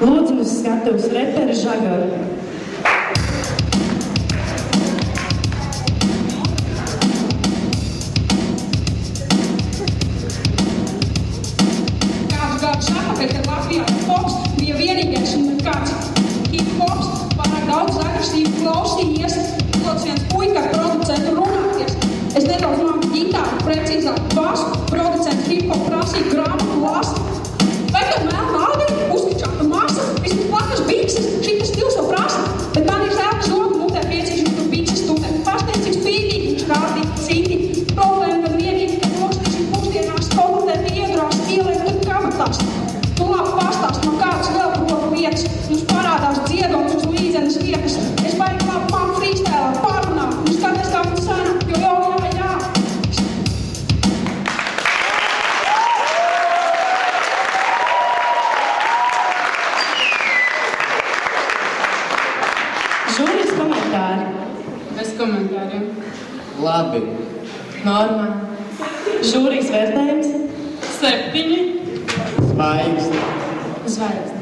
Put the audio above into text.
Lūdzam uz skatuves reperi Žagaru. Kādus gadus atpakaļ, kad Latvijā pops bija vienīgais un nekāds hip-hops, pārāk daudz agresīvu klausījies, dots viens puika ar producentu runāties. Es nedaudz māku ģitāru, precīzāk basu, producentu hip-hop prasīju grāmatu lasi. Vai tev melna āderi, uzkačāta masa, vismaz plakas bikses, šitas stils to prasa, bet man ir zēka zoga mutē priecīši, tur bikses tutē. Pasniedz, cik spīdīgi, viņš kārtīgi, citi. Problēma gan vienīgi, ka nokstīši pusdienās konstatēti iedrās, ieliek tur kabatās. Tu labi pastāst man kādas vēl roku lietas, jums parādās dziedots uz līdzenes vietas. Es baigi labi man freestēlēt, pārunāt, un skaties kā man sanāk, jo jā. Žūrijas komentāri. Bez komentāriem. Labi. Normāli. Žūrijas vērtējums. 7. Zvaigzne. Zvaigzne.